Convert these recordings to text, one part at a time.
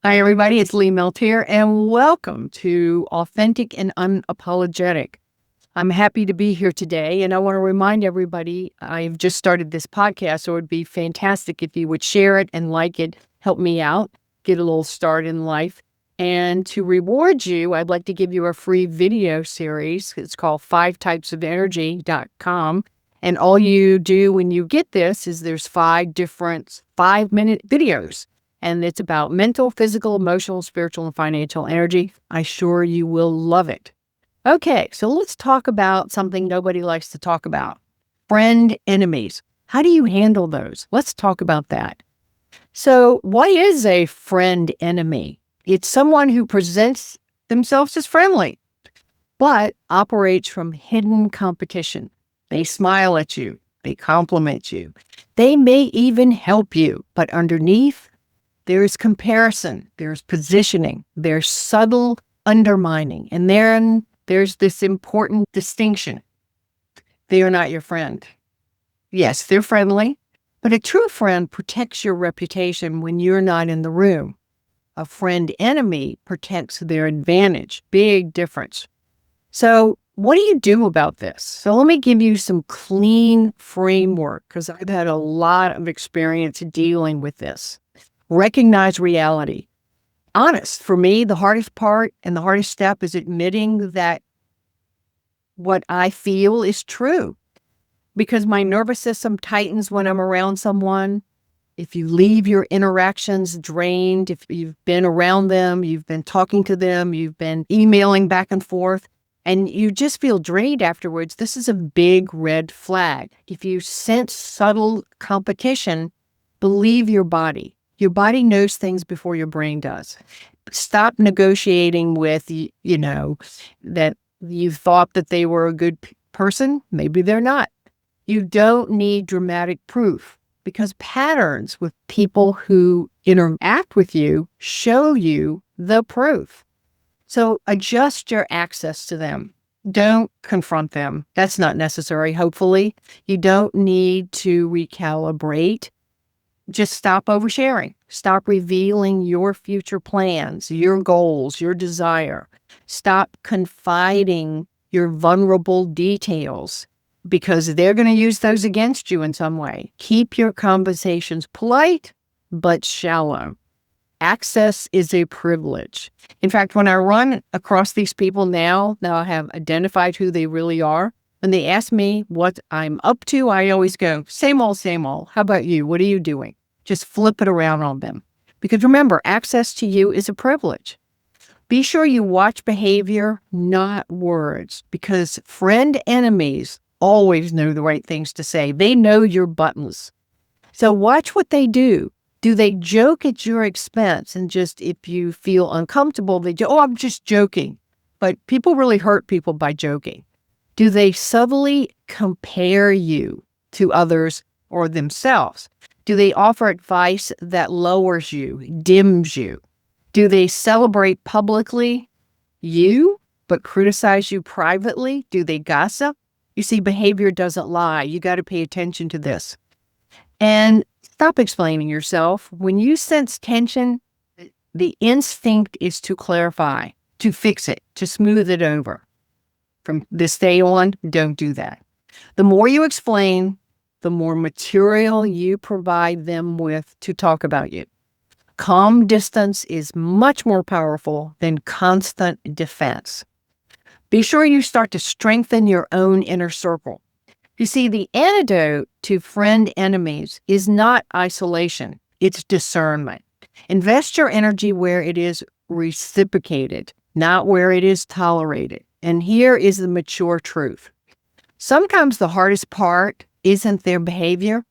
Hi, everybody. It's Lee Milteer, and welcome to Authentic and Unapologetic. I'm happy to be here today, and I want to remind everybody I've just started this podcast, so it would be fantastic if you would share it and like it, help me out, get a little start in life. And to reward you, I'd like to give you a free video series. It's called 5typesofernergy.com. And all you do when you get this is there's 5 different 5-minute videos. And it's about mental, physical, emotional, spiritual, and financial energy. I'm sure you will love it. Okay, so let's talk about something nobody likes to talk about. Friend enemies. How do you handle those? Let's talk about that. So what is a friend enemy? It's someone who presents themselves as friendly, but operates from hidden competition. They smile at you. They compliment you. They may even help you, but underneath, there's comparison, there's positioning, there's subtle undermining, and then there's this important distinction. They are not your friend. Yes, they're friendly, but a true friend protects your reputation when you're not in the room. A friend enemy protects their advantage. Big difference. So what do you do about this? So let me give you some clean framework because I've had a lot of experience dealing with this. Recognize reality. Honest. For me, the hardest part and the hardest step is admitting that what I feel is true because my nervous system tightens when I'm around someone. If you leave your interactions drained, if you've been around them, you've been talking to them, you've been emailing back and forth, and you just feel drained afterwards, this is a big red flag. If you sense subtle competition, believe your body. Your body knows things before your brain does. Stop negotiating with, that you thought that they were a good person. Maybe they're not. You don't need dramatic proof because patterns with people who interact with you show you the proof. So adjust your access to them. Don't confront them. That's not necessary, hopefully. You don't need to recalibrate. Just stop oversharing. Stop revealing your future plans, your goals, your desire. Stop confiding your vulnerable details because they're going to use those against you in some way. Keep your conversations polite but shallow. Access is a privilege. In fact, when I run across these people now I have identified who they really are. When they ask me what I'm up to, I always go, same old, same old. How about you? What are you doing? Just flip it around on them. Because remember, access to you is a privilege. Be sure you watch behavior, not words, because friend enemies always know the right things to say. They know your buttons. So watch what they do. Do they joke at your expense? And just if you feel uncomfortable, they oh, I'm just joking. But people really hurt people by joking. Do they subtly compare you to others or themselves? Do they offer advice that lowers you, dims you? Do they celebrate publicly you, but criticize you privately? Do they gossip? You see, behavior doesn't lie. You got to pay attention to this. And stop explaining yourself. When you sense tension, the instinct is to clarify, to fix it, to smooth it over. From this day on, don't do that. The more you explain, the more material you provide them with to talk about you. Calm distance is much more powerful than constant defense. Be sure you start to strengthen your own inner circle. You see, the antidote to friend enemies is not isolation, it's discernment. Invest your energy where it is reciprocated, not where it is tolerated. And here is the mature truth. Sometimes the hardest part isn't their behavior.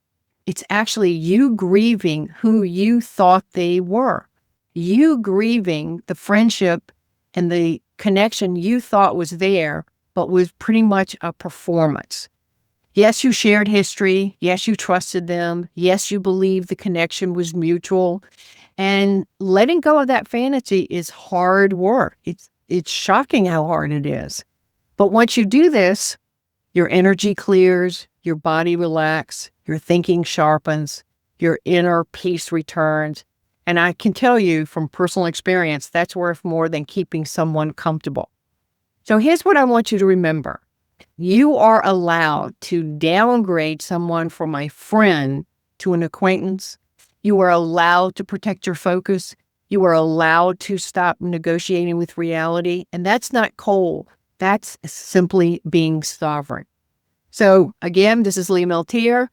It's actually you grieving who you thought they were. You grieving the friendship and the connection you thought was there, but was pretty much a performance. Yes, you shared history. Yes, you trusted them. Yes, you believed the connection was mutual. And letting go of that fantasy is hard work. It's shocking how hard it is. But once you do this, your energy clears, your body relaxes, your thinking sharpens, your inner peace returns, And I can tell you from personal experience, that's worth more than keeping someone comfortable. So here's what I want you to remember. You are allowed to downgrade someone from a friend to an acquaintance. You are allowed to protect your focus. You are allowed to stop negotiating with reality. And that's not cold. That's simply being sovereign. So again, this is Lee Milteer.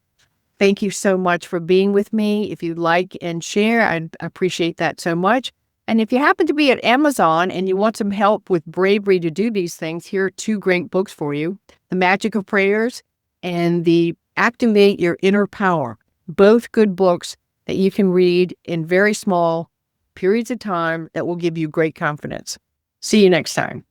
Thank you so much for being with me. If you like and share, I'd appreciate that so much. And if you happen to be at Amazon and you want some help with bravery to do these things, here are 2 great books for you. The Magic of Prayers and the Activate Your Inner Power. Both good books that you can read in very small periods of time that will give you great confidence. See you next time.